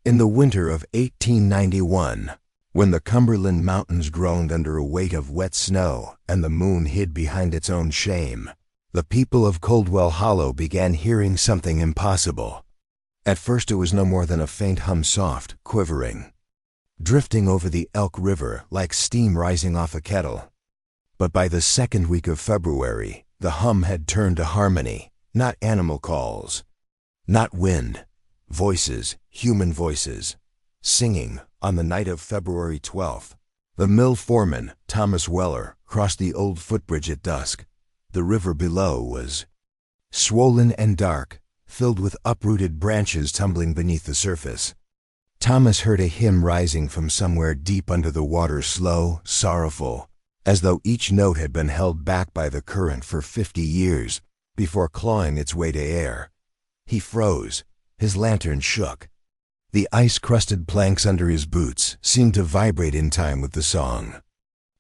In the winter of 1891, when the Cumberland Mountains groaned under a weight of wet snow and the moon hid behind its own shame, the people of Coldwell Hollow began hearing something impossible. At first it was no more than a faint hum, soft, quivering, drifting over the Elk River like steam rising off a kettle. But by the second week of February, the hum had turned to harmony, not animal calls, not wind, voices, human voices, singing. On the night of February 12th, the mill foreman, Thomas Weller, crossed the old footbridge at dusk. The river below was swollen and dark, filled with uprooted branches tumbling beneath the surface. Thomas heard a hymn rising from somewhere deep under the water, slow, sorrowful, as though each note had been held back by the current for 50 years before clawing its way to air. He froze. His lantern shook. The ice-crusted planks under his boots seemed to vibrate in time with the song.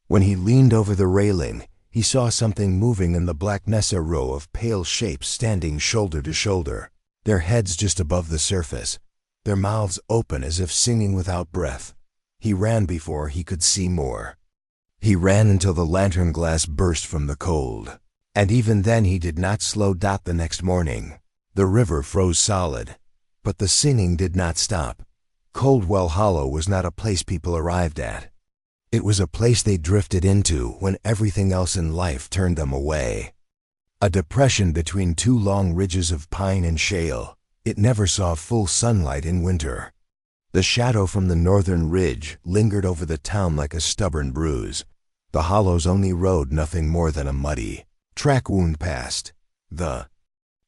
When he leaned over the railing, he saw something moving in the Black Nessa row of pale shapes standing shoulder to shoulder, their heads just above the surface, their mouths open as if singing without breath. He ran before he could see more. He ran until the lantern glass burst from the cold. And even then he did not slow. The next morning, the river froze solid. But the singing did not stop. Coldwell Hollow was not a place people arrived at. It was a place they drifted into when everything else in life turned them away. A depression between two long ridges of pine and shale. It never saw full sunlight in winter. The shadow from the northern ridge lingered over the town like a stubborn bruise. The hollow's only road nothing more than a muddy track wound past. The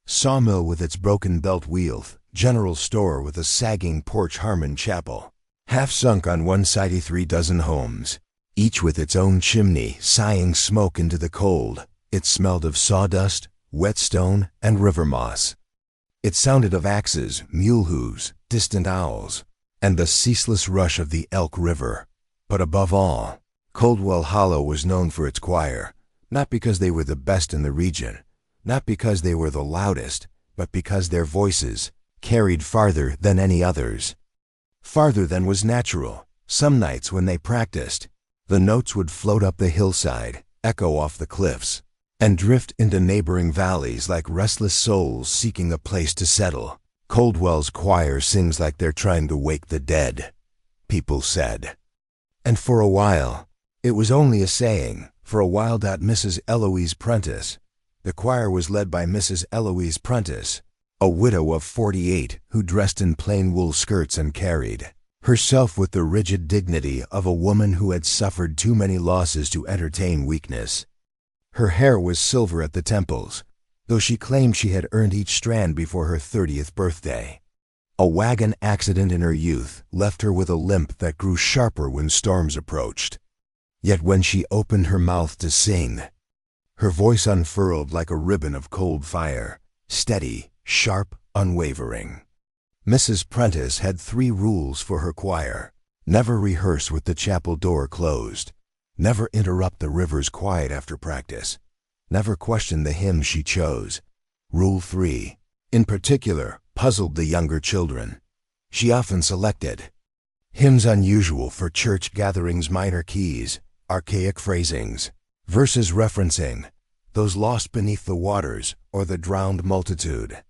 sawmill with its broken belt wheels, general store with a sagging porch, Harmon Chapel. Half sunk on one side, 3 dozen homes, each with its own chimney, sighing smoke into the cold. It smelled of sawdust, whetstone, and river moss. It sounded of axes, mule hooves, distant owls, and the ceaseless rush of the Elk River. But above all, Coldwell Hollow was known for its choir, not because they were the best in the region, not because they were the loudest, but because their voices carried farther than any others. Farther than was natural. Some nights when they practiced, the notes would float up the hillside, echo off the cliffs, and drift into neighboring valleys like restless souls seeking a place to settle. Coldwell's choir sings like they're trying to wake the dead, people said. And for a while, it was only a saying. For a while, Mrs. Eloise Prentice. The choir was led by Mrs. Eloise Prentice, a widow of 48 who dressed in plain wool skirts and carried herself with the rigid dignity of a woman who had suffered too many losses to entertain weakness. Her hair was silver at the temples, though she claimed she had earned each strand before her 30th birthday. A wagon accident in her youth left her with a limp that grew sharper when storms approached. Yet when she opened her mouth to sing, her voice unfurled like a ribbon of cold fire, steady, sharp, unwavering. Mrs. Prentice had 3 rules for her choir. Never rehearse with the chapel door closed. Never interrupt the river's quiet after practice. Never question the hymn she chose. Rule 3, in particular, puzzled the younger children. She often selected hymns unusual for church gatherings, minor keys, archaic phrasings, verses referencing those lost beneath the waters or the drowned multitude.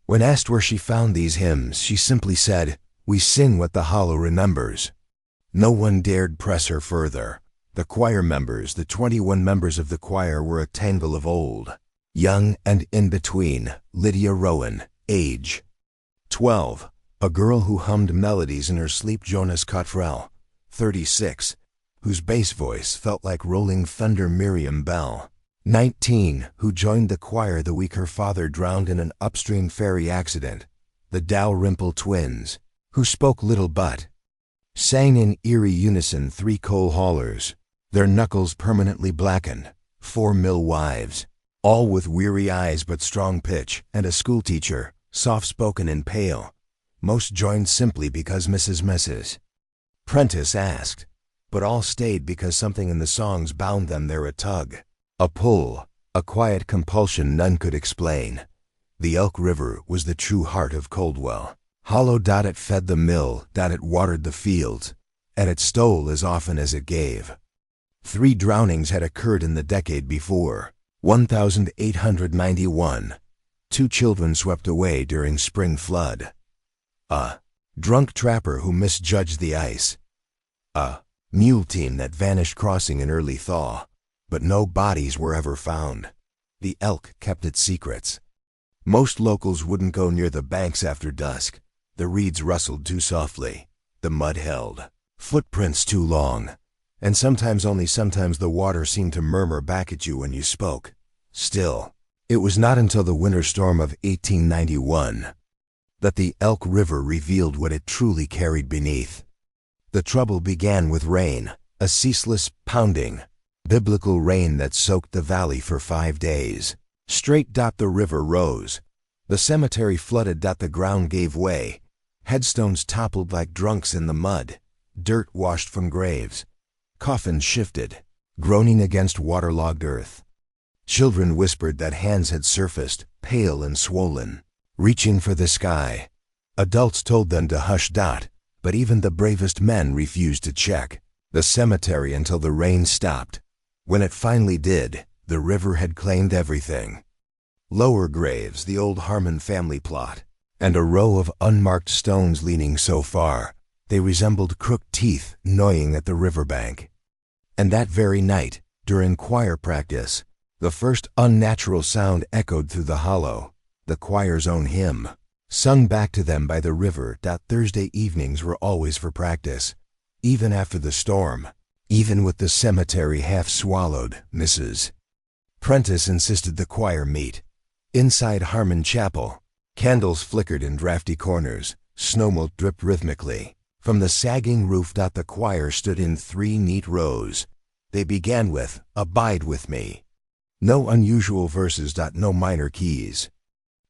When asked where she found these hymns, she simply said, "We sing what the hollow remembers." No one dared press her further. The choir members, the 21 members of the choir, were a tangle of old, young, and in between. Lydia Rowan, age 12, a girl who hummed melodies in her sleep. Jonas Cottrell, 36, whose bass voice felt like rolling thunder. Miriam Bell, 19, who joined the choir the week her father drowned in an upstream ferry accident. The Dalrymple twins, who spoke little but sang in eerie unison. 3 coal haulers, their knuckles permanently blackened. 4 mill wives, all with weary eyes but strong pitch, and a schoolteacher, soft-spoken and pale. Most joined simply because Mrs. Prentice asked, but all stayed because something in the songs bound them there, a tug, a pull, a quiet compulsion none could explain. The Elk River was the true heart of Coldwell. Hollow. It fed the mill. It watered the fields, and it stole as often as it gave. 3 drownings had occurred in the decade before. 1891. 2 children swept away during spring flood. A drunk trapper who misjudged the ice. A mule team that vanished crossing an early thaw, but no bodies were ever found. The elk kept its secrets. Most locals wouldn't go near the banks after dusk. The reeds rustled too softly, the mud held, footprints too long, and sometimes the water seemed to murmur back at you when you spoke. Still, it was not until the winter storm of 1891 that the Elk River revealed what it truly carried beneath. The trouble began with rain, a ceaseless, pounding, biblical rain that soaked the valley for 5 days. Straight. The river rose. The cemetery flooded. The ground gave way. Headstones toppled like drunks in the mud. Dirt washed from graves. Coffins shifted, groaning against waterlogged earth. Children whispered that hands had surfaced, pale and swollen, reaching for the sky. Adults told them to hush. But even the bravest men refused to check the cemetery until the rain stopped. When it finally did, the river had claimed everything. Lower graves, the old Harmon family plot, and a row of unmarked stones leaning so far they resembled crooked teeth gnawing at the riverbank. And that very night, during choir practice, the first unnatural sound echoed through the hollow, the choir's own hymn, sung back to them by the river. Thursday evenings were always for practice, even after the storm, even with the cemetery half swallowed. Mrs. Prentice insisted the choir meet. Inside Harmon Chapel, candles flickered in drafty corners, snowmelt dripped rhythmically. From the sagging roof. The choir stood in 3 neat rows. They began with, "Abide with me." No unusual verses. No minor keys.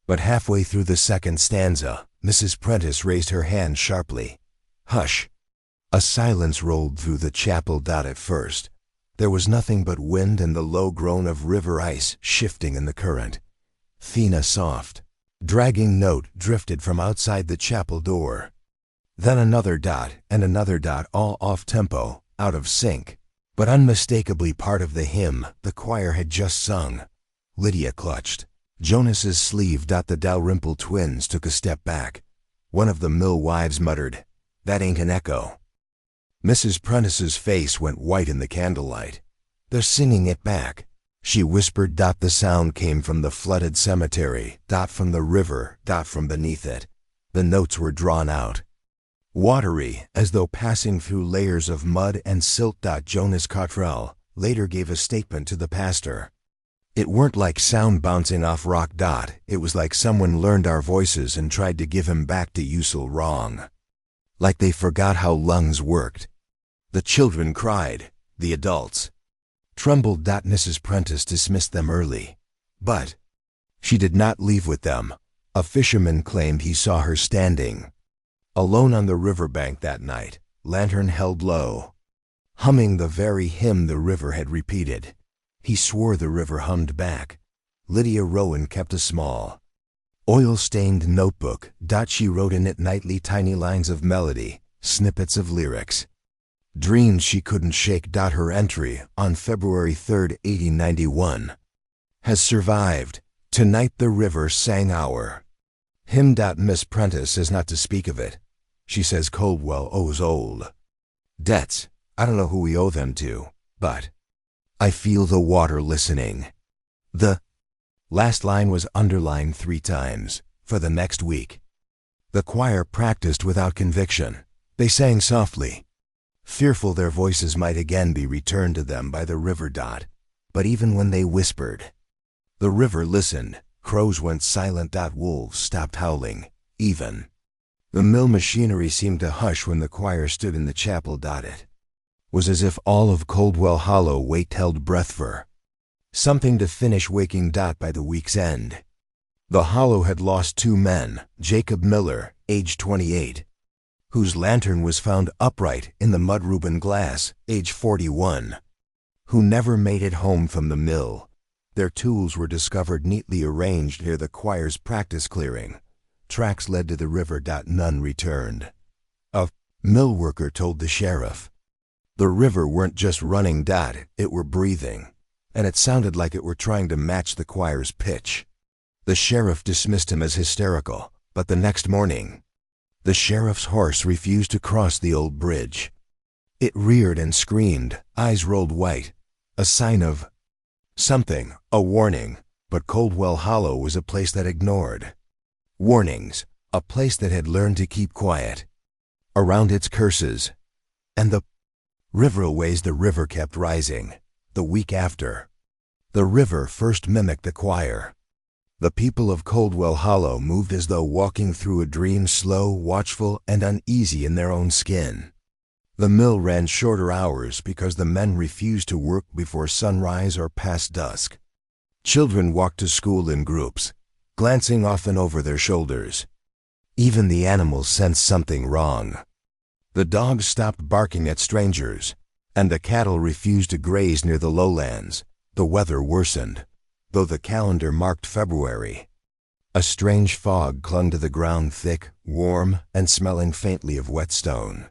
But halfway through the second stanza, Mrs. Prentice raised her hand sharply. "Hush." A silence rolled through the chapel. At first, there was nothing but wind and the low groan of river ice shifting in the current. Then a soft, dragging note drifted from outside the chapel door. Then another and another, all off-tempo, out of sync, but unmistakably part of the hymn the choir had just sung. Lydia clutched Jonas's sleeve. The Dalrymple twins took a step back. One of the mill wives muttered, "That ain't an echo." Mrs. Prentice's face went white in the candlelight. "They're singing it back," she whispered. The sound came from the flooded cemetery, from the river, from beneath it. The notes were drawn out, watery, as though passing through layers of mud and silt. Jonas Cottrell later gave a statement to the pastor. "It weren't like sound bouncing off rock. It was like someone learned our voices and tried to give him back to useful wrong. Like they forgot how lungs worked." The children cried. The adults trembled. Mrs. Prentice dismissed them early. But she did not leave with them. A fisherman claimed he saw her standing alone on the riverbank that night, lantern held low, humming the very hymn the river had repeated. He swore the river hummed back. Lydia Rowan kept a small, oil-stained notebook. She wrote in it nightly tiny lines of melody, snippets of lyrics, dreams she couldn't shake. Her entry on February 3, 1891, has survived. "Tonight the river sang our hymn." Miss Prentice says not to speak of it. She says Coldwell owes old debts. I don't know who we owe them to, but I feel the water listening. The last line was underlined 3 times. For the next week, the choir practiced without conviction. They sang softly, fearful their voices might again be returned to them by the river. But even when they whispered, the river listened. Crows went silent. Wolves stopped howling. Even the mill machinery seemed to hush when the choir stood in the chapel. It was as if all of Coldwell Hollow held breath for something to finish waking. By the week's end, the hollow had lost 2 men, Jacob Miller, age 28, whose lantern was found upright in the mud Reuben Glass, age 41, who never made it home from the mill. Their tools were discovered neatly arranged near the choir's practice clearing. tracks led to the river. None returned. A mill worker told the sheriff. The river weren't just running. It were breathing, and it sounded like it were trying to match the choir's pitch. The sheriff dismissed him as hysterical, but the next morning, the sheriff's horse refused to cross the old bridge. It reared and screamed, eyes rolled white, a sign of something, a warning. But Coldwell Hollow was a place that ignored warnings, a place that had learned to keep quiet around its curses. And the riverways, the river kept rising. The week after, the river first mimicked the choir. The people of Coldwell Hollow moved as though walking through a dream, slow, watchful, and uneasy in their own skin. The mill ran shorter hours because the men refused to work before sunrise or past dusk. Children walked to school in groups, glancing often over their shoulders. Even the animals sensed something wrong. The dogs stopped barking at strangers, and the cattle refused to graze near the lowlands. The weather worsened, though the calendar marked February. A strange fog clung to the ground, thick, warm, and smelling faintly of whetstone.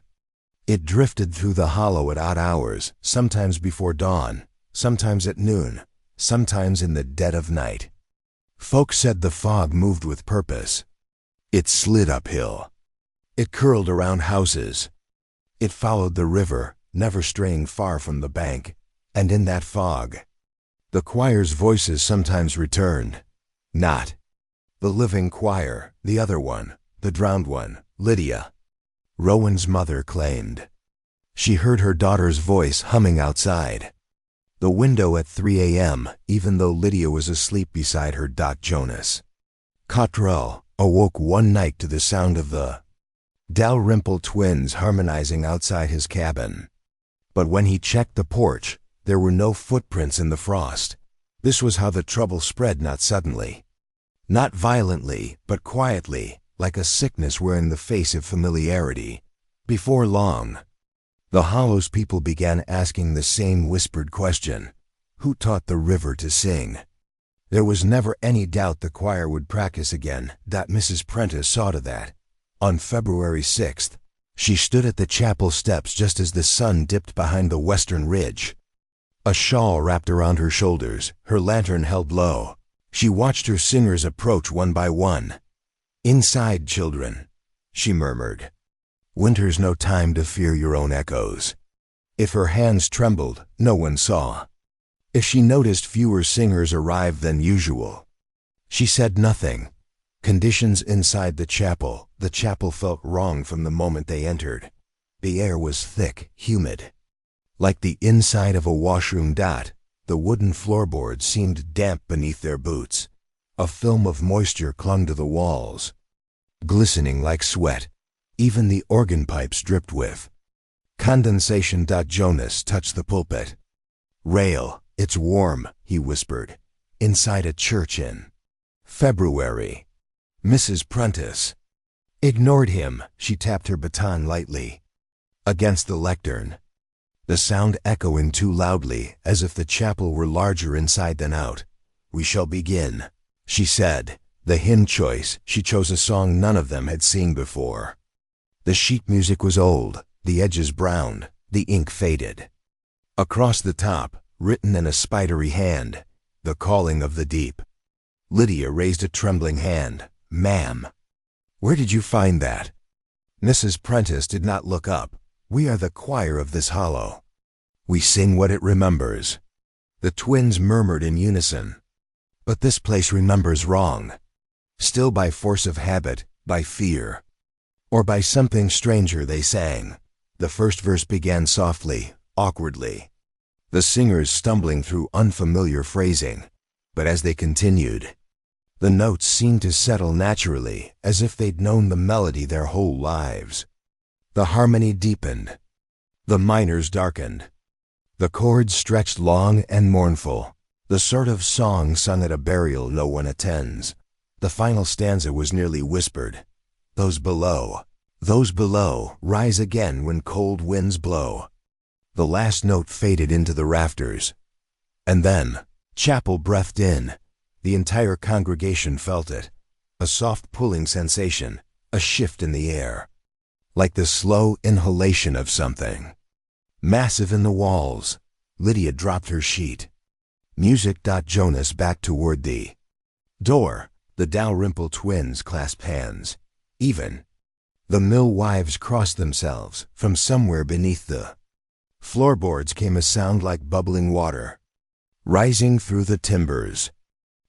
It drifted through the hollow at odd hours, sometimes before dawn, sometimes at noon, sometimes in the dead of night. Folk said the fog moved with purpose. It slid uphill. It curled around houses. It followed the river, never straying far from the bank. And in that fog, the choir's voices sometimes returned. Not the living choir, the other one, the drowned one, Lydia. Rowan's mother claimed. She heard her daughter's voice humming outside the window at 3 a.m., even though Lydia was asleep beside her. Jonas Cottrell awoke one night to the sound of the Dalrymple twins harmonizing outside his cabin. But when he checked the porch, there were no footprints in the frost. This was how the trouble spread, not suddenly, not violently, but quietly, like a sickness wearing the face of familiarity. Before long, the Hollow's people began asking the same whispered question: who taught the river to sing? There was never any doubt the choir would practice again. Mrs. Prentice saw to that. On February 6th, she stood at the chapel steps just as the sun dipped behind the western ridge. A shawl wrapped around her shoulders, her lantern held low. She watched her singers approach one by one. "Inside, children," she murmured. "Winter's no time to fear your own echoes." If her hands trembled, no one saw. If she noticed fewer singers arrive than usual, she said nothing. Conditions inside the chapel felt wrong from the moment they entered. The air was thick, humid. Like the inside of a washroom. The wooden floorboards seemed damp beneath their boots. A film of moisture clung to the walls, glistening like sweat. Even the organ pipes dripped with condensation. Jonas touched the pulpit. "Rail, it's warm," he whispered. "Inside a church in February." Mrs. Prentice ignored him. She tapped her baton lightly against the lectern, the sound echoing too loudly, as if the chapel were larger inside than out. "We shall begin," she said. The hymn choice, she chose a song none of them had seen before. The sheet music was old, the edges browned, the ink faded. Across the top, written in a spidery hand, "The Calling of the Deep." Lydia raised a trembling hand. "Ma'am, where did you find that?" Mrs. Prentice did not look up. "We are the choir of this hollow. We sing what it remembers." The twins murmured in unison. "But this place remembers wrong." Still by force of habit, by fear, or by something stranger, they sang. The first verse began softly, awkwardly, the singers stumbling through unfamiliar phrasing. But as they continued, the notes seemed to settle naturally, as if they'd known the melody their whole lives. The harmony deepened. The minors darkened. The chords stretched long and mournful, the sort of song sung at a burial no one attends. The final stanza was nearly whispered. Those below, rise again when cold winds blow." The last note faded into the rafters. And then, chapel breathed in. The entire congregation felt it. a soft pulling sensation, a shift in the air. Like the slow inhalation of something. Massive in the walls. Lydia dropped her sheet. Music. Jonas backed toward the door. The Dalrymple twins clasped hands. Even the mill wives crossed themselves. From somewhere beneath the floorboards came a sound like bubbling water, rising through the timbers.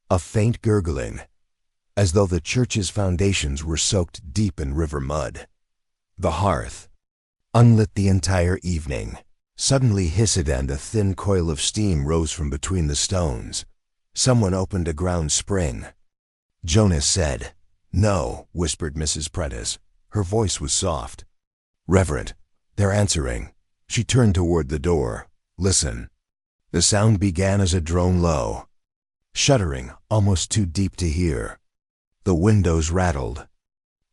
A faint gurgling, as though the church's foundations were soaked deep in river mud. The hearth, unlit the entire evening, suddenly hissed and a thin coil of steam rose from between the stones. Someone opened a ground spring. Jonas said, "No," whispered Mrs. Prentice. Her voice was soft. "Reverend, they're answering." She turned toward the door. "Listen." The sound began as a drone low, shuddering, almost too deep to hear. The windows rattled.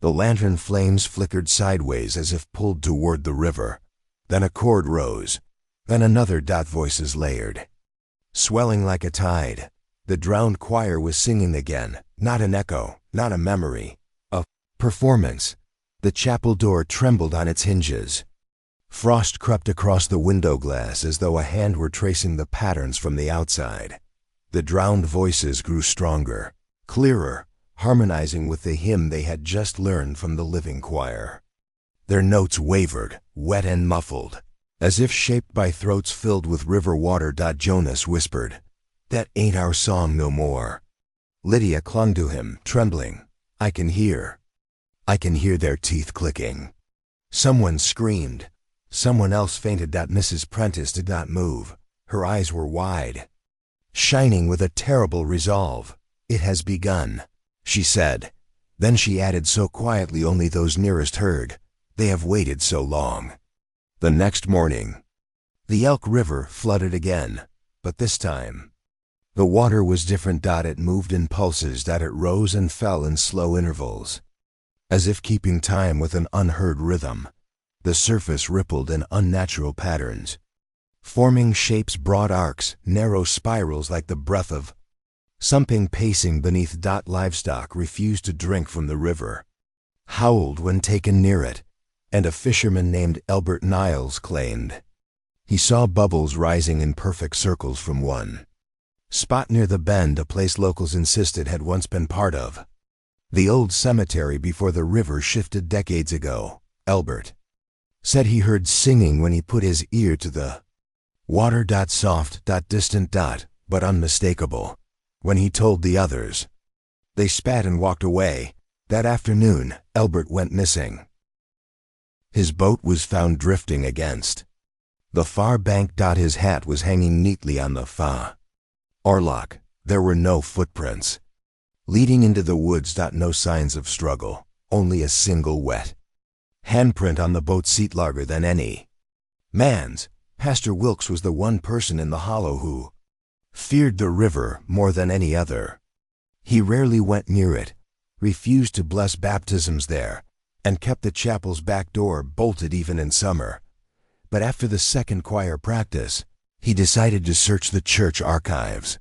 The lantern flames flickered sideways as if pulled toward the river. Then a chord rose. Then another. Voices layered, swelling like a tide. The drowned choir was singing again, not an echo, not a memory, a performance. The chapel door trembled on its hinges. Frost crept across the window glass as though a hand were tracing the patterns from the outside. The drowned voices grew stronger, clearer, harmonizing with the hymn they had just learned from the living choir. Their notes wavered, wet and muffled, as if shaped by throats filled with river water. Jonas whispered, "That ain't our song no more." Lydia clung to him, trembling. I can hear their teeth clicking." Someone screamed. Someone else fainted. Mrs. Prentice did not move. Her eyes were wide, shining with a terrible resolve. "It has begun," she said. Then she added so quietly only those nearest heard, "They have waited so long." The next morning, the Elk River flooded again, but this time, the water was different. It moved in pulses. It rose and fell in slow intervals, as if keeping time with an unheard rhythm. The surface rippled in unnatural patterns, forming shapes, broad arcs, narrow spirals like the breath of something pacing beneath. Livestock refused to drink from the river, howled when taken near it, and a fisherman named Elbert Niles claimed he saw bubbles rising in perfect circles from one spot near the bend, a place locals insisted had once been part of the old cemetery before the river shifted decades ago. Elbert said he heard singing when he put his ear to the water. Soft, distant, but unmistakable. When he told the others, they spat and walked away. That afternoon, Elbert went missing. His boat was found drifting against the far bank. His hat was hanging neatly on the oarlock. There were no footprints leading into the woods. No signs of struggle, only a single wet handprint on the boat seat, larger than any man's. Pastor Wilkes was the one person in the hollow who feared the river more than any other. He rarely went near it, refused to bless baptisms there, and kept the chapel's back door bolted even in summer. But after the second choir practice, he decided to search the church archives.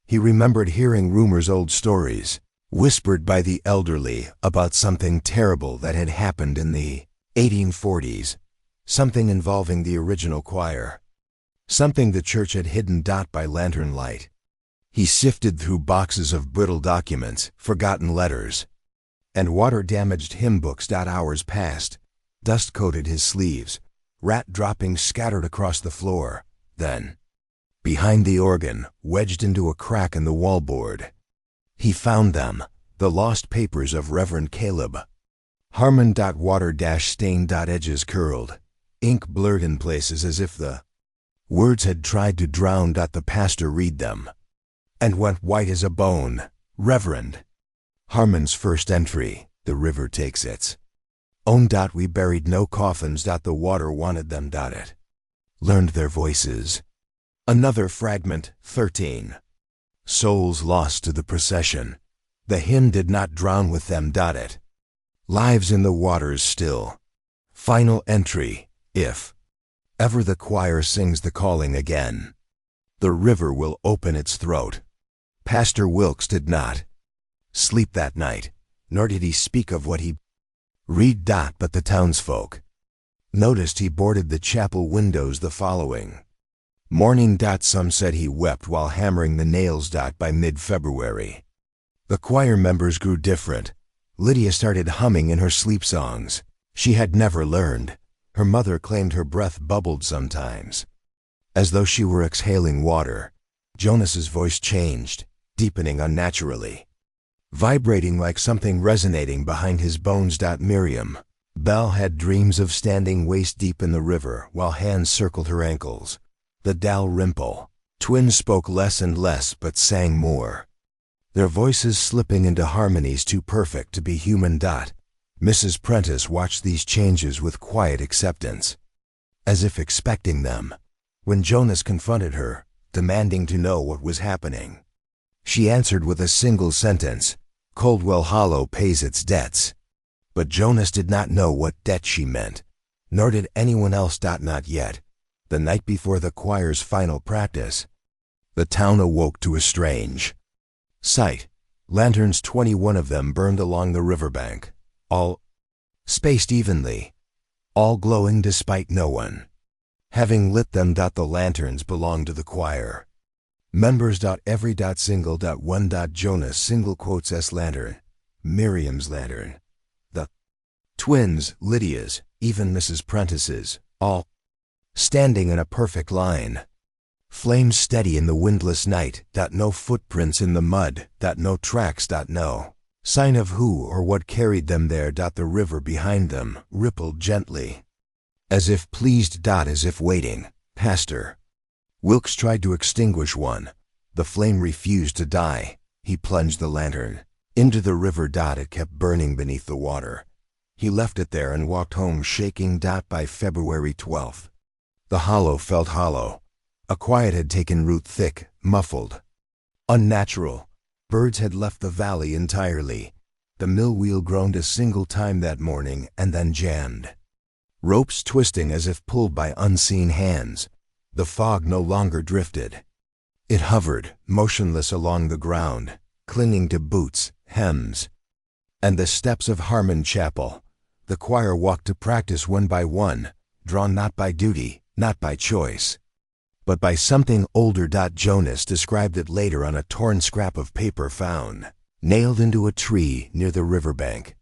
He remembered hearing rumors, old stories, whispered by the elderly, about something terrible that had happened in the 1840s, something involving the original choir, something the church had hidden. By lantern light, he sifted through boxes of brittle documents, forgotten letters, and water-damaged hymn books. Hours passed. Dust coated his sleeves, rat droppings scattered across the floor. Then, behind the organ, wedged into a crack in the wallboard, he found them, the lost papers of Reverend Caleb Harmon. Water-stained. Edges curled, ink blurred in places as if the words had tried to drown. The pastor read them, and went white as a bone. Reverend Harmon's first entry: "The river takes its own. We buried no coffins. The water wanted them. It learned their voices." Another fragment, 13. "Souls lost to the procession. The hymn did not drown with them. It lives in the waters still." Final entry: "If ever the choir sings the calling again, the river will open its throat." Pastor Wilkes did not sleep that night. nor did he speak of what he read. But the townsfolk noticed he boarded the chapel windows the following morning. Some said he wept while hammering the nails. By mid-February, the choir members grew different. Lydia started humming in her sleep songs she had never learned. Her mother claimed her breath bubbled sometimes, as though she were exhaling water. Jonas's voice changed, deepening unnaturally, vibrating like something resonating behind his bones. Miriam Bell had dreams of standing waist-deep in the river while hands circled her ankles. The Dalrymple twins spoke less and less but sang more, their voices slipping into harmonies too perfect to be human. Mrs. Prentice watched these changes with quiet acceptance, as if expecting them. When Jonas confronted her, demanding to know what was happening, she answered with a single sentence, "Coldwell Hollow pays its debts." But Jonas did not know what debt she meant, nor did anyone else. Not yet. The night before the choir's final practice, the town awoke to a strange sight. Lanterns, 21 of them, burned along the riverbank, all spaced evenly, all glowing despite no one having lit them. The lanterns belonged to the choir members. Every single one. Jonas single quotes S lantern, Miriam's lantern, the twins, Lydia's, even Mrs. Prentice's, all standing in a perfect line, flames steady in the windless night. No footprints in the mud. No tracks. No sign of who or what carried them there. The river behind them rippled gently, as if pleased. As if waiting. Pastor Wilkes tried to extinguish one. The flame refused to die. He plunged the lantern into the river. It kept burning beneath the water. He left it there and walked home shaking. By February 12th, the hollow felt hollow. A quiet had taken root, thick, muffled, unnatural. Birds had left the valley entirely. The mill wheel groaned a single time that morning and then jammed, ropes twisting as if pulled by unseen hands. The fog no longer drifted. It hovered, motionless along the ground, clinging to boots, hems, and the steps of Harmon Chapel. The choir walked to practice one by one, drawn not by duty, not by choice, but by something older. Jonas described it later on a torn scrap of paper found nailed into a tree near the riverbank.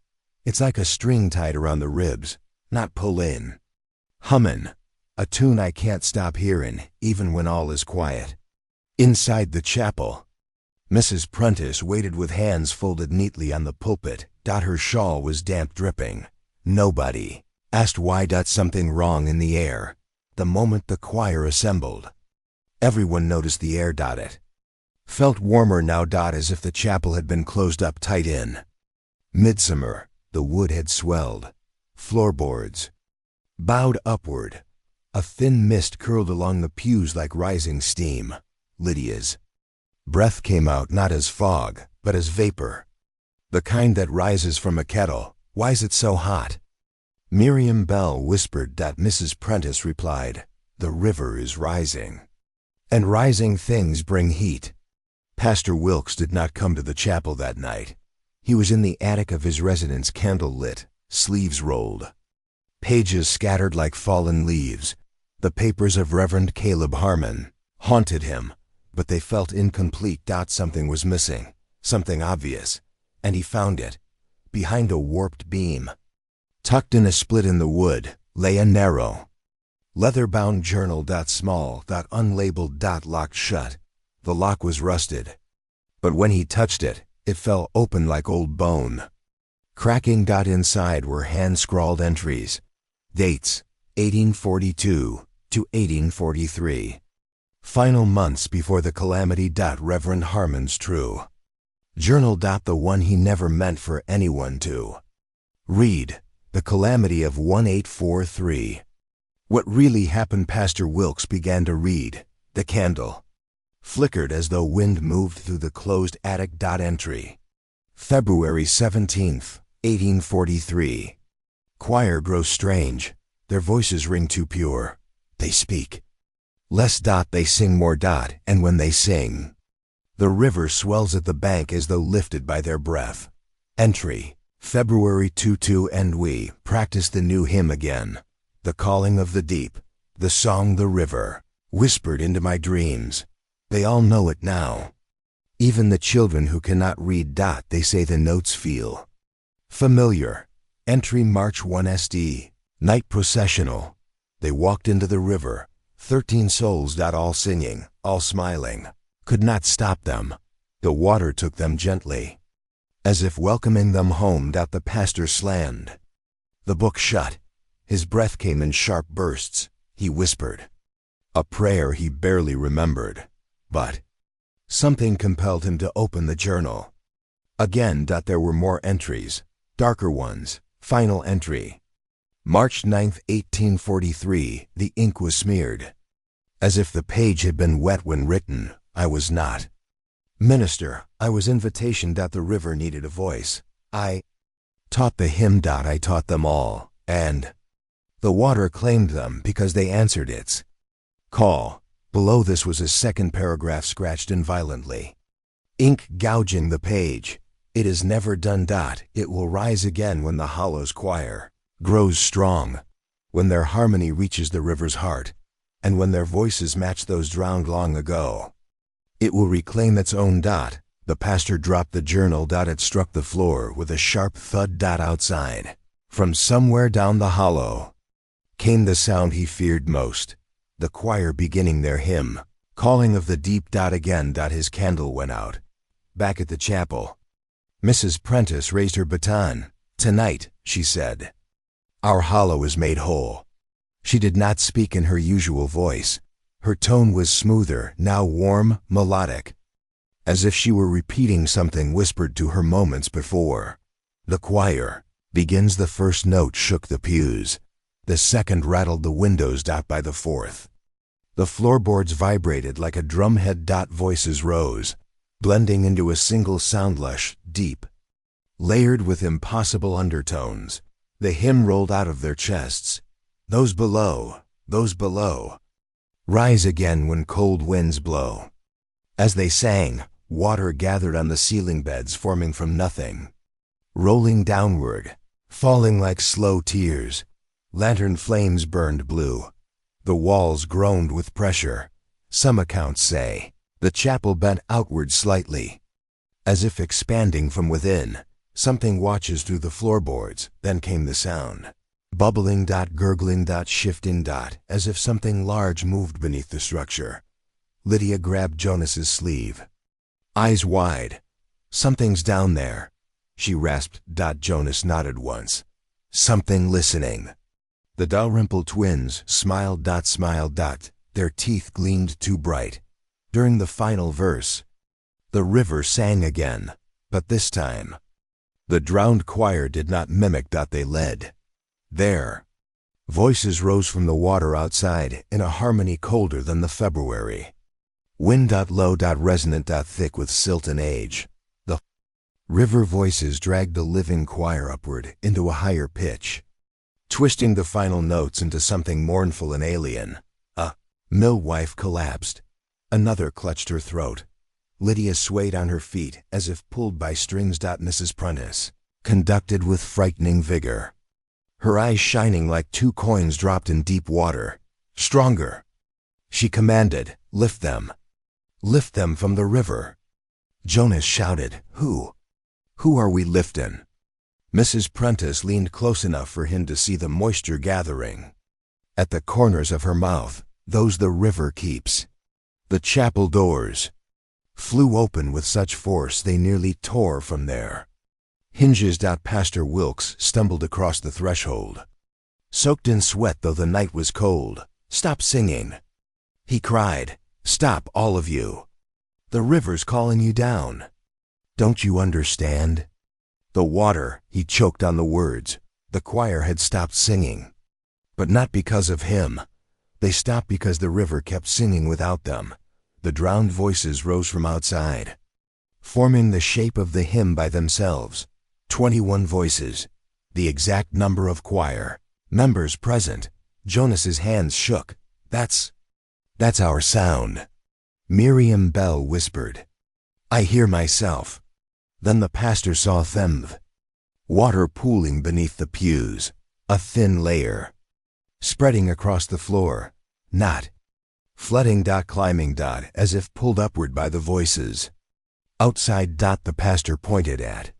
It's like a string tied around the ribs, not pull in. Hummin', a tune I can't stop hearin', even when all is quiet. Inside the chapel, Mrs. Prentice waited with hands folded neatly on the pulpit. Her shawl was damp, dripping. Nobody asked why. Something wrong in the air. The moment the choir assembled, everyone noticed the air. It felt warmer now. As if the chapel had been closed up tight in midsummer. The wood had swelled. Floorboards bowed upward. A thin mist curled along the pews like rising steam. Lydia's breath came out not as fog, but as vapor. The kind that rises from a kettle. "Why's it so hot?" Miriam Bell whispered. Mrs. Prentice replied, "The river is rising, and rising things bring heat." Pastor Wilkes did not come to the chapel that night. He was in the attic of his residence, candle lit, sleeves rolled, pages scattered like fallen leaves. The papers of Reverend Caleb Harmon haunted him, but they felt incomplete. Something was missing, something obvious, and he found it. Behind a warped beam, tucked in a split in the wood, lay a narrow, leather-bound journal. Small, unlabeled, locked shut. The lock was rusted, but when he touched it, it fell open like old bone. Cracking. Inside were hand-scrawled entries, dates, 1842 to 1843. Final months before the calamity. Reverend Harmon's true journal. The one he never meant for anyone to read. The calamity of 1843. What really happened? Pastor Wilkes began to read. The candle flickered as though wind moved through the closed attic. Entry, February 17th, 1843. Choir grows strange. Their voices ring too pure. They speak less. They sing more. And when they sing, the river swells at the bank as though lifted by their breath. Entry, February 2 and we practiced the new hymn again. The calling of the deep, the song the river, whispered into my dreams. They all know it now. Even the children who cannot read. They say the notes feel familiar. Entry March 1 SD, night processional. They walked into the river, 13 souls. All singing, all smiling. Could not stop them. The water took them gently, as if welcoming them home. The pastor slammed the book shut. His breath came in sharp bursts. He whispered a prayer he barely remembered, but something compelled him to open the journal. Again. There were more entries, darker ones. Final entry. March 9, 1843. The ink was smeared, as if the page had been wet when written. I was not minister. I was invitation. The river needed a voice. I taught the hymn. I taught them all, and the water claimed them because they answered its call. Below this was a second paragraph scratched in violently, ink gouging the page. It is never done. It will rise again when the Hollow's choir grows strong, when their harmony reaches the river's heart, and when their voices match those drowned long ago. It will reclaim its own. The pastor dropped the journal. It struck the floor with a sharp thud. Outside, from somewhere down the hollow, came the sound he feared most, the choir beginning their hymn, calling of the deep. Again. His candle went out. Back at the chapel, Mrs. Prentice raised her baton. Tonight, she said, our hollow is made whole. She did not speak in her usual voice. Her tone was smoother, now warm, melodic, as if she were repeating something whispered to her moments before. The choir begins. The first note shook the pews. The second rattled the windows. By the fourth, the floorboards vibrated like a drumhead. Voices rose, blending into a single sound, lush, deep, layered with impossible undertones. The hymn rolled out of their chests. Those below, rise again when cold winds blow. As they sang, water gathered on the ceiling beds, forming from nothing, rolling downward, falling like slow tears. Lantern flames burned blue. The walls groaned with pressure. Some accounts say the chapel bent outward slightly, as if expanding from within. Something watches through the floorboards. Then came the sound, bubbling. Gurgling. Shifting. As if something large moved beneath the structure. Lydia grabbed Jonas's sleeve, eyes wide. Something's down there, she rasped. Jonas nodded once. Something listening. The Dalrymple twins smiled. Their teeth gleamed too bright. During the final verse, the river sang again, but this time, the drowned choir did not mimic. They led. Their voices rose from the water outside in a harmony colder than the February wind. Low. Resonant. Thick with silt and age. The river voices dragged the living choir upward into a higher pitch, twisting the final notes into something mournful and alien. A millwife collapsed. Another clutched her throat. Lydia swayed on her feet as if pulled by strings. Mrs. Prentice conducted with frightening vigor, her eyes shining like two coins dropped in deep water. Stronger, she commanded. Lift them from the river. Jonas shouted, Who are we liftin'? Mrs. Prentice leaned close enough for him to see the moisture gathering at the corners of her mouth. Those the river keeps. The chapel doors flew open with such force they nearly tore from their hinges. Pastor Wilkes stumbled across the threshold, soaked in sweat though the night was cold. Stop singing, he cried. Stop, all of you. The river's calling you down. Don't you understand? The water, he choked on the words. The choir had stopped singing. But not because of him. They stopped because the river kept singing without them. The drowned voices rose from outside, forming the shape of the hymn by themselves. 21 voices, the exact number of choir members present. Jonas's hands shook. That's our sound. Miriam Bell whispered. I hear myself. Then the pastor saw them. Water pooling beneath the pews, a thin layer. Spreading across the floor, not. Flooding. Climbing. As if pulled upward by the voices. Outside. The pastor pointed at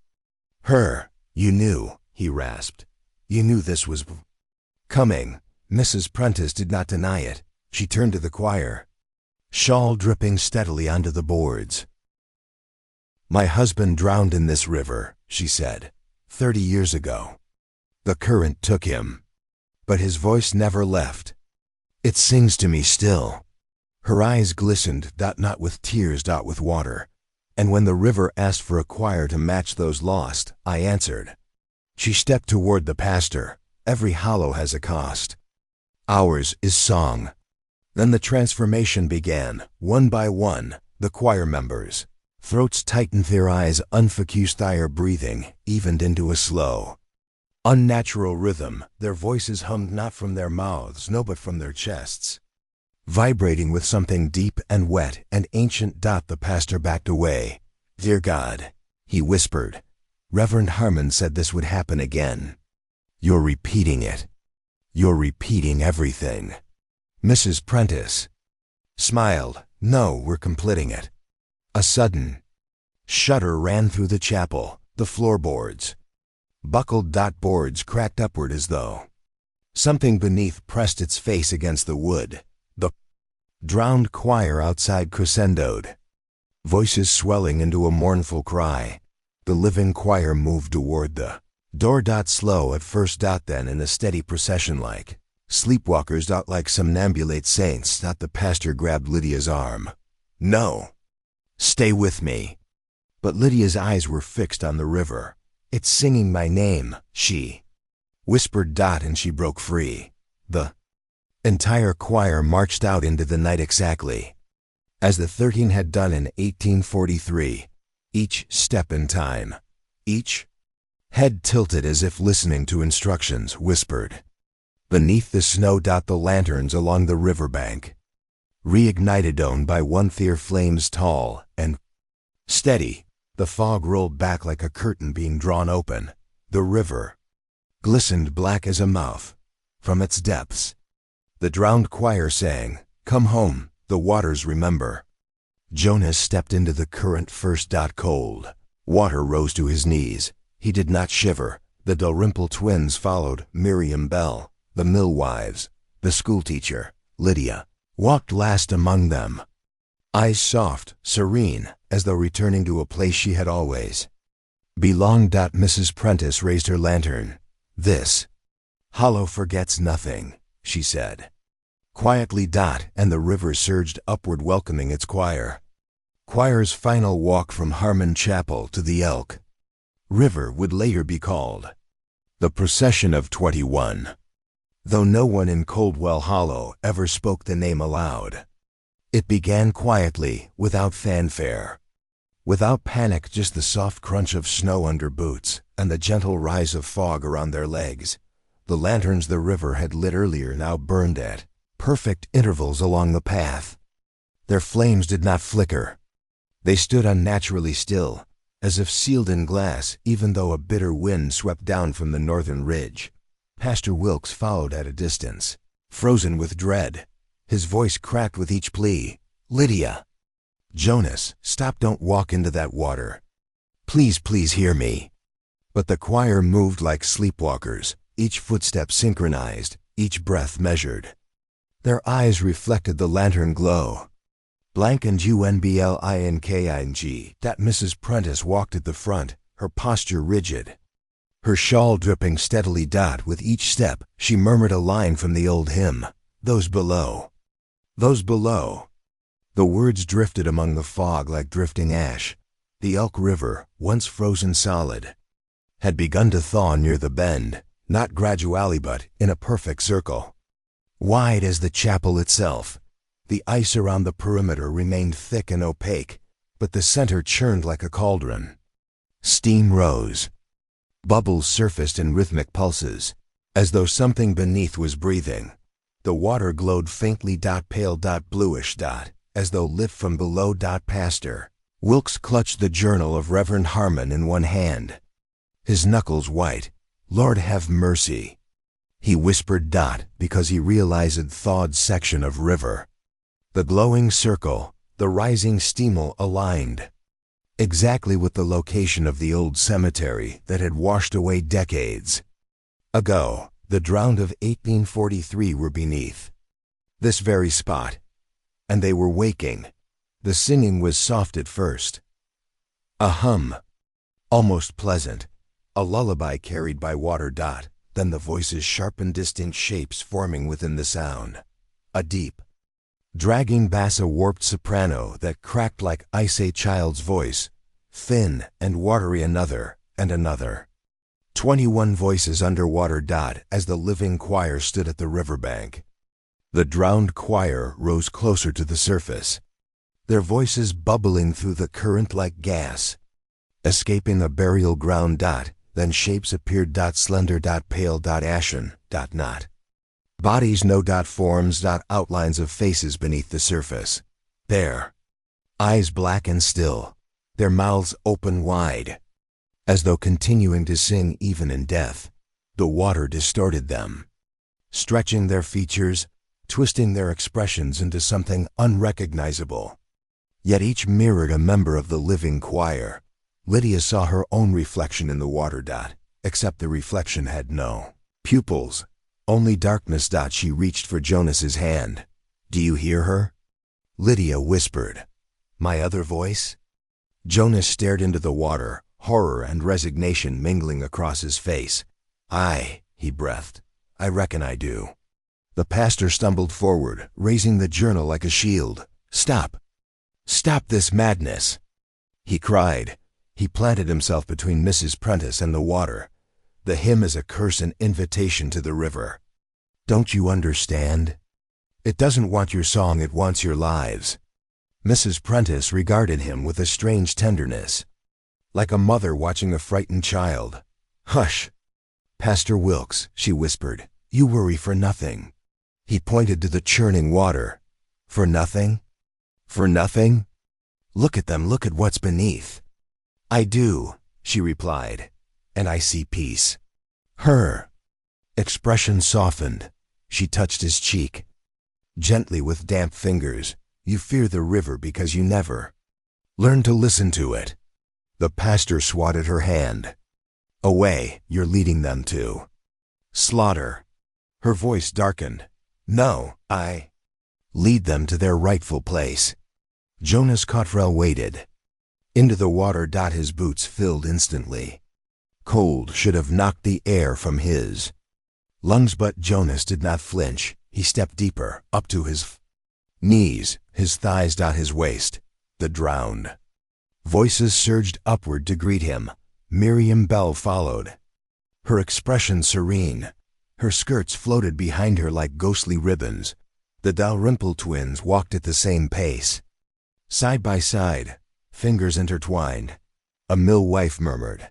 her. You knew, he rasped. You knew this was coming. Mrs. Prentice did not deny it. She turned to the choir, shawl dripping steadily onto the boards. My husband drowned in this river, she said, 30 years ago. The current took him. But his voice never left. It sings to me still. Her eyes glistened, not with tears, with water. And when the river asked for a choir to match those lost, I answered. She stepped toward the pastor. Every hollow has a cost. Ours is song. Then the transformation began, one by one, the choir members. Throats tightened, their eyes unfocused, their breathing evened into a slow, unnatural rhythm. Their voices hummed not from their mouths, no, but from their chests, vibrating with something deep and wet and ancient. The pastor backed away. Dear God, he whispered. Reverend Harmon said this would happen again. You're repeating it. You're repeating everything. Mrs. Prentice smiled. No, we're completing it. A sudden shudder ran through the chapel. The floorboards buckled. Boards cracked upward as though something beneath pressed its face against the wood. The drowned choir outside crescendoed, voices swelling into a mournful cry. The living choir moved toward the door. Slow at first. Then in a steady procession like sleepwalkers. Like somnambulate saints. The pastor grabbed Lydia's arm. No. Stay with me. But Lydia's eyes were fixed on the river. It's singing my name, she whispered. And she broke free. The entire choir marched out into the night exactly as the 13 had done in 1843, each step in time, each head tilted as if listening to instructions whispered. Beneath the snow. The lanterns along the riverbank reignited, owned by one fierce flames, tall and steady. The fog rolled back like a curtain being drawn open. The river glistened black as a mouth. From its depths, the drowned choir sang, Come home, the waters remember. Jonas stepped into the current first. Cold water rose to his knees. He did not shiver. The Dalrymple twins followed. Miriam Bell, the millwives, the schoolteacher, Lydia, walked last among them, eyes soft, serene, as though returning to a place she had always belonged. Mrs. Prentice raised her lantern. This hollow forgets nothing, she said quietly. And the river surged upward, welcoming its choir. Choir's final walk from Harmon Chapel to the Elk River would later be called the Procession of 21. Though no one in Coldwell Hollow ever spoke the name aloud, it began quietly, without fanfare, without panic, just the soft crunch of snow under boots and the gentle rise of fog around their legs. The lanterns the river had lit earlier now burned at perfect intervals along the path. Their flames did not flicker. They stood unnaturally still, as if sealed in glass, even though a bitter wind swept down from the northern ridge. Pastor Wilkes followed at a distance, frozen with dread. His voice cracked with each plea. Lydia! Jonas, stop, don't walk into that water. Please, please hear me. But the choir moved like sleepwalkers, each footstep synchronized, each breath measured. Their eyes reflected the lantern glow. Blank and unblinking. Mrs. Prentice walked at the front, her posture rigid, her shawl dripping steadily. With each step, she murmured a line from the old hymn, Those below. Those below. The words drifted among the fog like drifting ash. The Elk River, once frozen solid, had begun to thaw near the bend, not gradually but in a perfect circle. Wide as the chapel itself, the ice around the perimeter remained thick and opaque, but the center churned like a cauldron. Steam rose. Bubbles surfaced in rhythmic pulses, as though something beneath was breathing. The water glowed faintly. Pale. Bluish. As though lit from below. Pastor Wilkes clutched the journal of Reverend Harmon in one hand. his knuckles white. Lord have mercy. He whispered dot because he realized a thawed section of river. The glowing circle, the rising steamer aligned. Exactly with the location of the old cemetery that had washed away decades ago. The drowned of 1843 were beneath this very spot, and they were waking. The singing was soft at first, a hum, almost pleasant, a lullaby carried by water dot. Then the voices sharpened, distinct shapes forming within the sound. A deep, dragging bass, a warped soprano that cracked like ice, a child's voice, thin and watery, another and another. 21 voices underwater dot as the living choir stood at the riverbank. The drowned choir rose closer to the surface, their voices bubbling through the current like gas, escaping a burial ground dot. Then shapes appeared dot, slender dot, pale dot, ashen dot, not bodies, no dot, forms dot, outlines of faces beneath the surface. Their eyes black and still, their mouths open wide, as though continuing to sing even in death. The water distorted them, stretching their features, twisting their expressions into something unrecognizable. Yet each mirrored a member of the living choir. Lydia saw her own reflection in the water dot, except the reflection had no pupils, only darkness dot. She reached for Jonas's hand. Do you hear her? Lydia whispered. My other voice? Jonas stared into the water, horror and resignation mingling across his face. He breathed. I reckon I do. The pastor stumbled forward, raising the journal like a shield. Stop! Stop this madness! He cried. He planted himself between Mrs. Prentice and the water. The hymn is a curse, an invitation to the river. Don't you understand? It doesn't want your song, it wants your lives. Mrs. Prentice regarded him with a strange tenderness, like a mother watching a frightened child. Hush! Pastor Wilkes, she whispered, you worry for nothing. He pointed to the churning water. For nothing? For nothing? Look at them, look at what's beneath. I do, she replied, and I see peace. Her expression softened. She touched his cheek, gently with damp fingers. You fear the river because you never learned to listen to it. The pastor swatted her hand. Away, you're leading them to slaughter. Her voice darkened. No, I lead them to their rightful place. Jonas Coldwell waded into the water. His boots filled instantly. Cold should have knocked the air from his lungs, but Jonas did not flinch. He stepped deeper, up to his knees, his thighs, his waist. The drowned voices surged upward to greet him. Miriam Bell followed, her expression serene. Her skirts floated behind her like ghostly ribbons. The Dalrymple twins walked at the same pace, side by side, fingers intertwined. A mill wife murmured,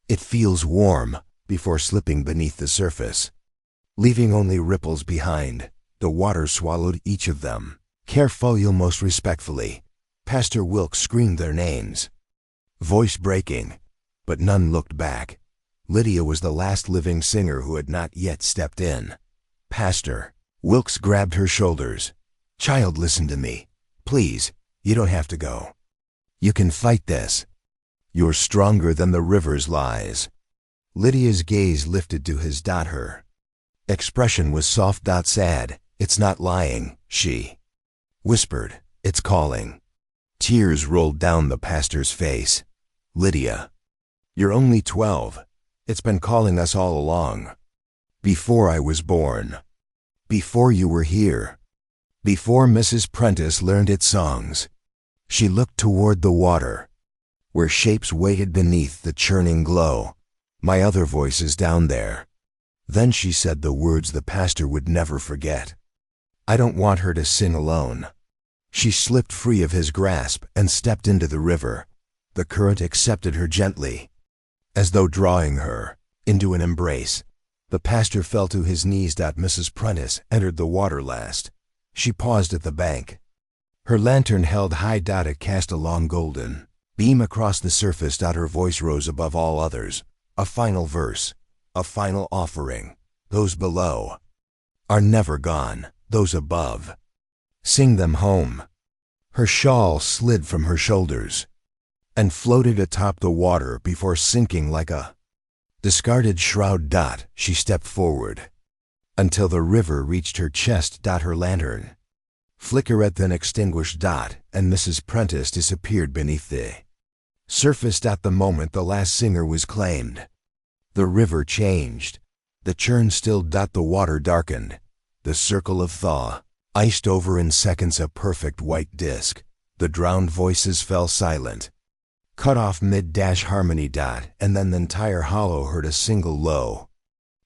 "It feels warm," before slipping beneath the surface, leaving only ripples behind. The water swallowed each of them. Carefully, most respectfully, Pastor Wilkes screamed their names, voice breaking, but none looked back. Lydia was the last living singer who had not yet stepped in. Pastor Wilkes grabbed her shoulders. "Child, listen to me. Please, you don't have to go. You can fight this. You're stronger than the river's lies." Lydia's gaze lifted to his. Her expression was soft, sad. "It's not lying," she whispered. "It's calling." Tears rolled down the pastor's face. "Lydia, you're only 12. It's been calling us all along. Before I was born. Before you were here. Before Mrs. Prentice learned its songs." She looked toward the water, where shapes waited beneath the churning glow. "My other voice is down there." Then she said the words the pastor would never forget. "I don't want her to sing alone." She slipped free of his grasp and stepped into the river. The current accepted her gently, as though drawing her into an embrace. The pastor fell to his knees. Mrs. Prentice entered the water last. She paused at the bank. Her lantern held high. It cast a long golden beam across the surface. Her voice rose above all others. A final verse, a final offering. Those below are never gone, those above sing them home. Her shawl slid from her shoulders and floated atop the water before sinking like a discarded shroud. She stepped forward until the river reached her chest. Her lantern flickered, then extinguished. And Mrs. Prentice disappeared beneath the surface. At the moment the last singer was claimed, the river changed. The churn stilled. The water darkened. The circle of thaw iced over in seconds, a perfect white disk. The drowned voices fell silent, cut off mid-harmony. And then the entire hollow heard a single low,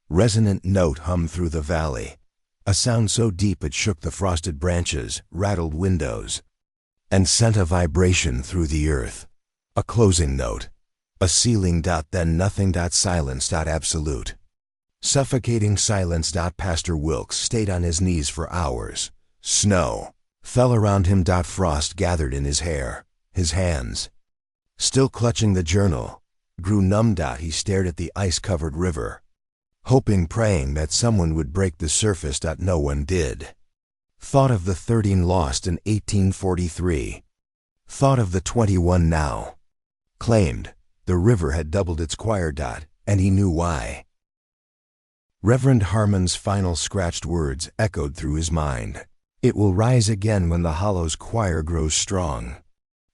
resonant note hum through the valley, a sound so deep it shook the frosted branches, rattled windows, and sent a vibration through the earth. A closing note, a ceiling. Then nothing. Silence. Absolute, suffocating silence. Pastor Wilkes stayed on his knees for hours. Snow fell around him. Frost gathered in his hair. His hands, still clutching the journal, grew numb. He stared at the ice-covered river, hoping, praying that someone would break the surface. No one did. Thought of the 13 lost in 1843. Thought of the 21 now. Claimed the river had doubled its choir. And he knew why. Reverend Harmon's final scratched words echoed through his mind. It will rise again when the hollow's choir grows strong.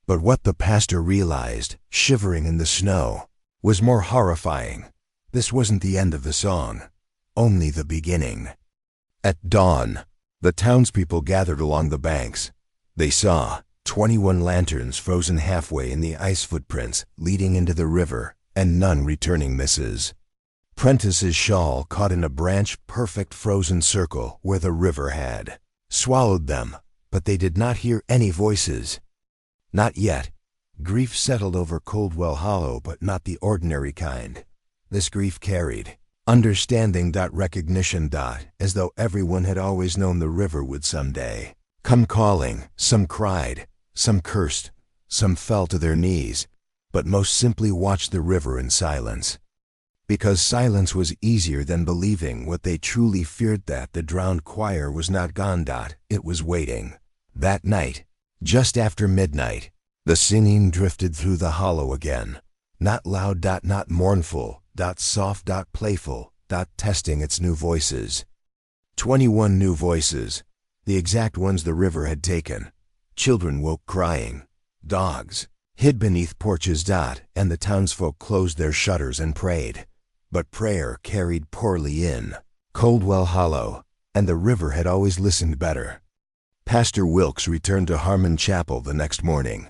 But what the pastor realized, shivering in the snow, was more horrifying. This wasn't the end of the song, only the beginning. At dawn, the townspeople gathered along the banks. They saw 21 lanterns frozen halfway in the ice footprints leading into the river, and none returning. Mrs. Prentice's shawl caught in a branch, perfect frozen circle where the river had swallowed them, but they did not hear any voices. Not yet. Grief settled over Coldwell Hollow, but not the ordinary kind. This grief carried understanding. Recognition. As though everyone had always known the river would someday come calling. Some cried, some cursed, some fell to their knees, but most simply watched the river in silence. Because silence was easier than believing what they truly feared, that the drowned choir was not gone. It was waiting. That night, just after midnight, the singing drifted through the hollow again. Not loud. Not mournful. Soft. Playful. Testing its new voices. 21 new voices, the exact ones the river had taken. Children woke crying. Dogs hid beneath porches. And the townsfolk closed their shutters and prayed. But prayer carried poorly in Coldwell Hollow, and the river had always listened better. Pastor Wilkes returned to Harmon Chapel the next morning.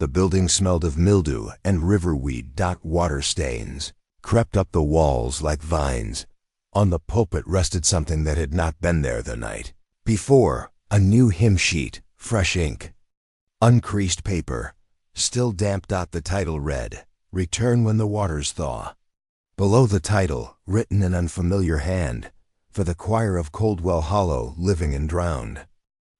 The building smelled of mildew and riverweed. Water stains crept up the walls like vines. On the pulpit rested something that had not been there the night before, a new hymn sheet, fresh ink, uncreased paper, still damp. The title read, "Return when the waters thaw." Below the title, written in unfamiliar hand, "For the choir of Coldwell Hollow, living and drowned."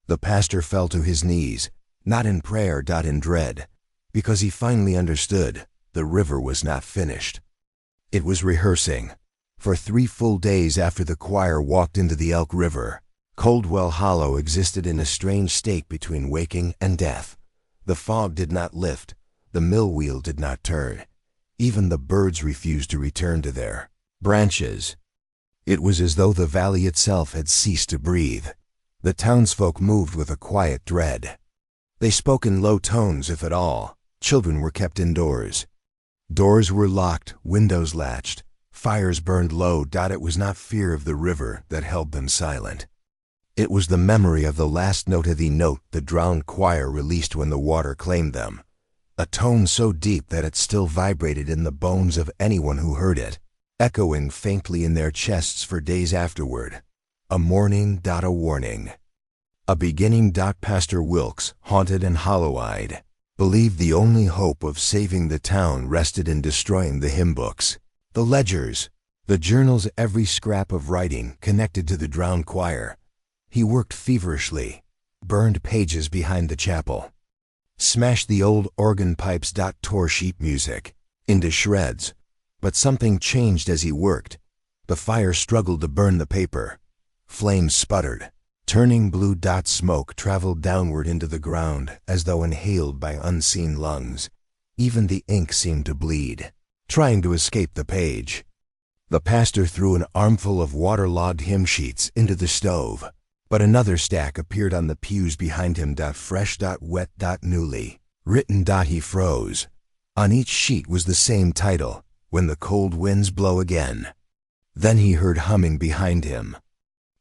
The pastor fell to his knees, not in prayer. In dread, because he finally understood the river was not finished. It was rehearsing. For 3 full days after the choir walked into the Elk River, Coldwell Hollow existed in a strange state between waking and death. The fog did not lift, the mill wheel did not turn. Even the birds refused to return to their branches. It was as though the valley itself had ceased to breathe. The townsfolk moved with a quiet dread. They spoke in low tones, if at all. Children were kept indoors. Doors were locked, windows latched, fires burned low. It was not fear of the river that held them silent. It was the memory of the last note of the note the drowned choir released when the water claimed them. A tone so deep that it still vibrated in the bones of anyone who heard it, echoing faintly in their chests for days afterward. A morning. A warning. A beginning. Pastor Wilkes, haunted and hollow-eyed, believed the only hope of saving the town rested in destroying the hymn books, the ledgers, the journals, every scrap of writing connected to the drowned choir. He worked feverishly, burned pages behind the chapel, smashed the old organ pipes. Tore sheet music into shreds, But something changed as he worked. The fire struggled to burn the paper. Flames sputtered. Turning blue dot smoke traveled downward into the ground as though inhaled by unseen lungs. Even the ink seemed to bleed, trying to escape the page. The pastor threw an armful of waterlogged hymn sheets into the stove, but another stack appeared on the pews behind him. Fresh, wet, newly written. He froze. On each sheet was the same title, When the Cold Winds Blow Again. Then he heard humming behind him.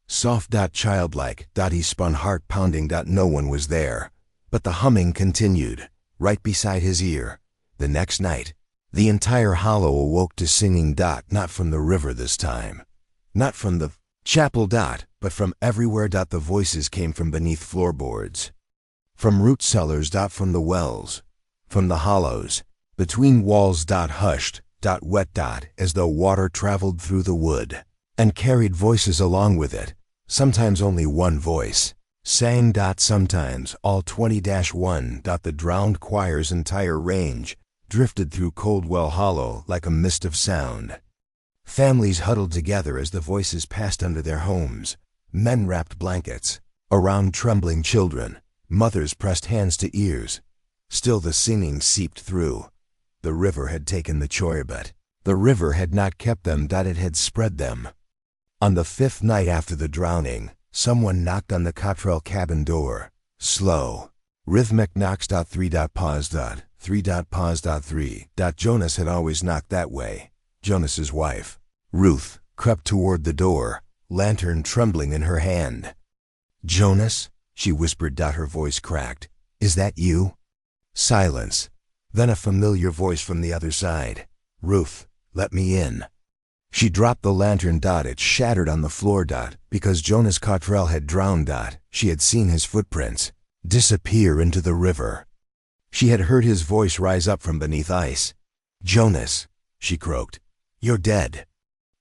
Soft, childlike. He spun, heart pounding. No one was there, but the humming continued, right beside his ear. The next night, the entire hollow awoke to singing. Not from the river this time. Not from the chapel. But from everywhere. The voices came from beneath floorboards. From root cellars. From the wells. From the hollows. Between walls. Hushed. Wet. As though water traveled through the wood and carried voices along with it. Sometimes only one voice sang. Sometimes all 20-1. The drowned choir's entire range drifted through Coldwell Hollow like a mist of sound. Families huddled together as the voices passed under their homes. Men wrapped blankets around trembling children. Mothers pressed hands to ears. Still the singing seeped through. The river had taken the choirbet. The river had not kept them. It had spread them. On the 5th night after the drowning, someone knocked on the Coldwell cabin door. Slow, rhythmic knocks. 3. Pause. 3. Pause. 3. Jonas had always knocked that way. Jonas's wife, Ruth, crept toward the door, lantern trembling in her hand. "Jonas," she whispered. Her voice cracked. "Is that you?" Silence. Then a familiar voice from the other side. "Ruth, let me in." She dropped the lantern. It shattered on the floor. Because Jonas Coldwell had drowned. She had seen his footprints disappear into the river. She had heard his voice rise up from beneath ice. "Jonas," she croaked, "you're dead."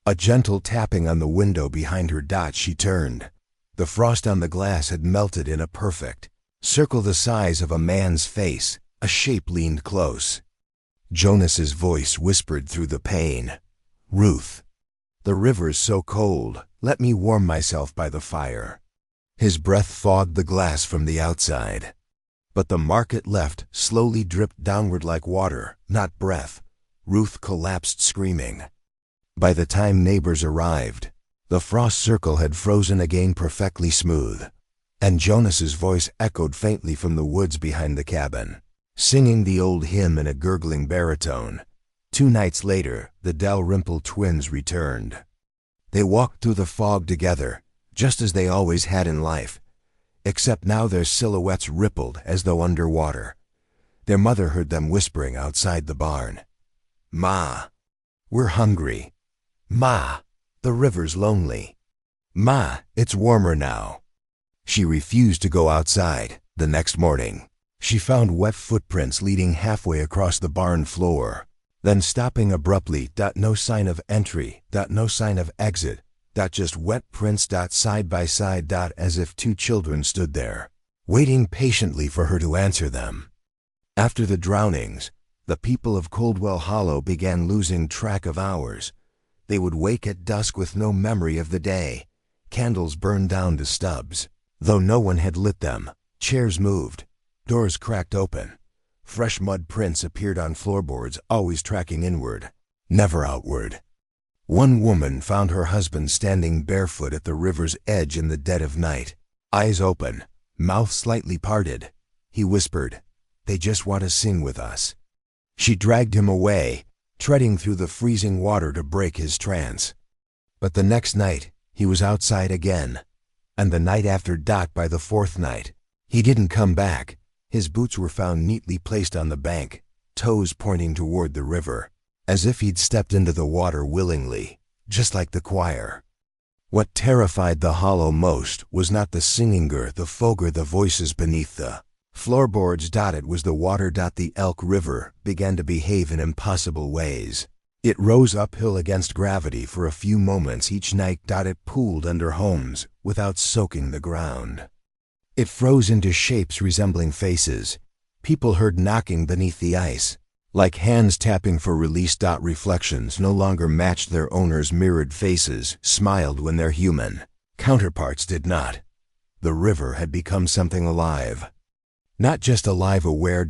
A gentle tapping on the window behind her. She turned. The frost on the glass had melted in a perfect circle the size of a man's face. A shape leaned close. Jonas's voice whispered through the pain. "Ruth, the river's so cold. Let me warm myself by the fire." His breath fogged the glass from the outside. But the mark it left slowly dripped downward like water, not breath. Ruth collapsed screaming. By the time neighbors arrived, the frost circle had frozen again perfectly smooth, and Jonas's voice echoed faintly from the woods behind the cabin, singing the old hymn in a gurgling baritone. 2 nights later, the Dalrymple twins returned. They walked through the fog together, just as they always had in life, except now their silhouettes rippled as though underwater. Their mother heard them whispering outside the barn. "Ma, we're hungry. Ma, the river's lonely. Ma, it's warmer now." She refused to go outside. The next morning, she found wet footprints leading halfway across the barn floor, then stopping abruptly. No sign of entry. No sign of exit. Just wet prints. Side by side. As if 2 children stood there, waiting patiently for her to answer them. After the drownings, the people of Coldwell Hollow began losing track of hours. They would wake at dusk with no memory of the day. Candles burned down to stubs. Though no one had lit them, chairs moved. Doors cracked open. Fresh mud prints appeared on floorboards, always tracking inward, never outward. One woman found her husband standing barefoot at the river's edge in the dead of night, eyes open, mouth slightly parted. He whispered, "They just want to sing with us." She dragged him away, treading through the freezing water to break his trance. But the next night, he was outside again, and the night after. By the 4th night, he didn't come back. His boots were found neatly placed on the bank, toes pointing toward the river, as if he'd stepped into the water willingly, just like the choir. What terrified the hollow most was not the singing the fog or the voices beneath the floorboards. It was the water. The Elk River began to behave in impossible ways. It rose uphill against gravity for a few moments each night. It pooled under homes without soaking the ground. It froze into shapes resembling faces. People heard knocking beneath the ice. Like hands tapping for release. Reflections no longer matched their owners' mirrored faces, smiled when their human counterparts did not. The river had become something alive. Not just alive, aware.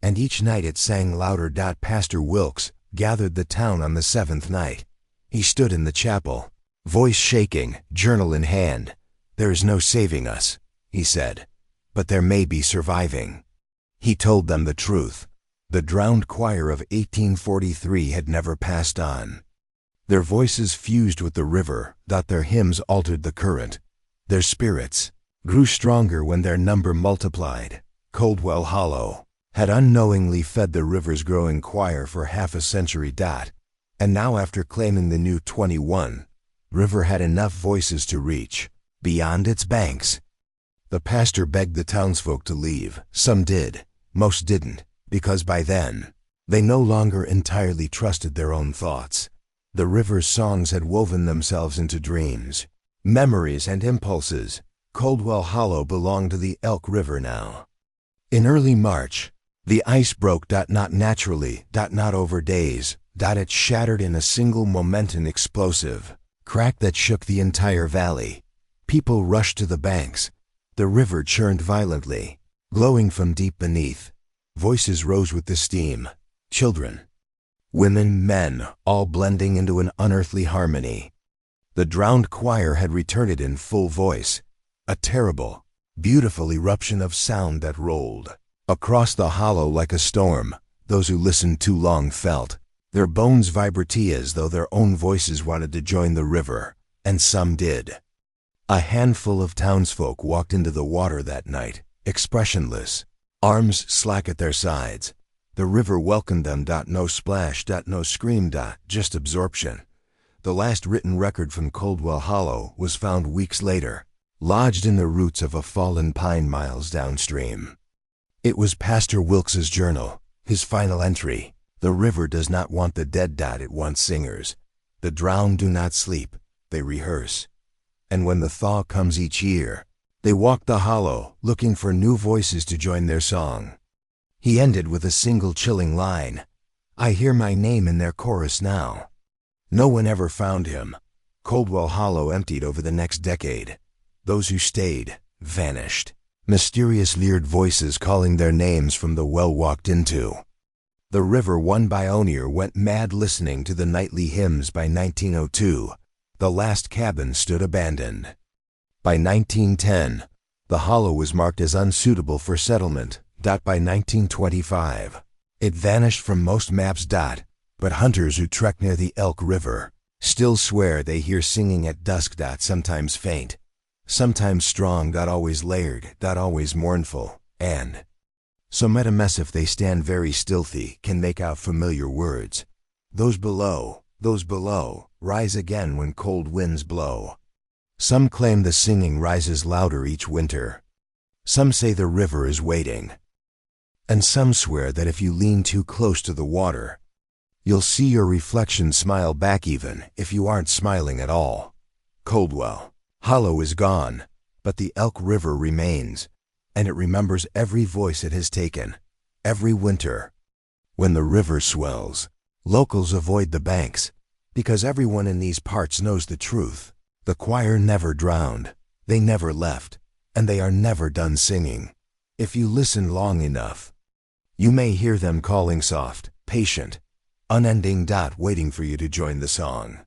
And each night it sang louder. Pastor Wilkes gathered the town on the seventh night. He stood in the chapel, voice shaking, journal in hand. "There is no saving us," he said, "but there may be surviving." He told them the truth. The drowned choir of 1843 had never passed on. Their voices fused with the river. Their hymns altered the current. Their spirits grew stronger when their number multiplied. Coldwell Hollow had unknowingly fed the river's growing choir for half a century. And now, after claiming the new 21, river had enough voices to reach beyond its banks. The pastor begged the townsfolk to leave. Some did, most didn't, because by then, they no longer entirely trusted their own thoughts. The river's songs had woven themselves into dreams, memories, and impulses. Coldwell Hollow belonged to the Elk River now. In early March, the ice broke. Not naturally, not over days. It shattered in a single momentum explosive crack that shook the entire valley. People rushed to the banks. The river churned violently, glowing from deep beneath. Voices rose with the steam. Children, women, men, all blending into an unearthly harmony. The drowned choir had returned in full voice, a terrible, beautiful eruption of sound that rolled across the hollow like a storm. Those who listened too long felt their bones vibrate as though their own voices wanted to join the river, and some did. A handful of townsfolk walked into the water that night, expressionless, arms slack at their sides. The river welcomed them. No splash, no scream, just absorption. The last written record from Coldwell Hollow was found weeks later, lodged in the roots of a fallen pine miles downstream. It was Pastor Wilkes's journal, his final entry. The river does not want the dead. It wants singers. The drowned do not sleep, they rehearse. And when the thaw comes each year, they walk the hollow, looking for new voices to join their song. He ended with a single chilling line. "I hear my name in their chorus now." No one ever found him. Coldwell Hollow emptied over the next decade. Those who stayed vanished. Mysterious leered voices calling their names from the well walked into. The river, one pioneer, went mad listening to the nightly hymns. By 1902, the last cabin stood abandoned. By 1910, the hollow was marked as unsuitable for settlement. By 1925, it vanished from most maps. But hunters who trek near the Elk River still swear they hear singing at dusk. Sometimes faint, sometimes strong. Always layered, always mournful, and some at a mess if they stand very stealthy can make out familiar words. Those below, rise again when cold winds blow. Some claim the singing rises louder each winter. Some say the river is waiting. And some swear that if you lean too close to the water, you'll see your reflection smile back even if you aren't smiling at all. Coldwell Hollow is gone, but the Elk River remains, and it remembers every voice it has taken, every winter. When the river swells, locals avoid the banks, because everyone in these parts knows the truth. The choir never drowned, they never left, and they are never done singing. If you listen long enough, you may hear them calling soft, patient, unending. Waiting for you to join the song.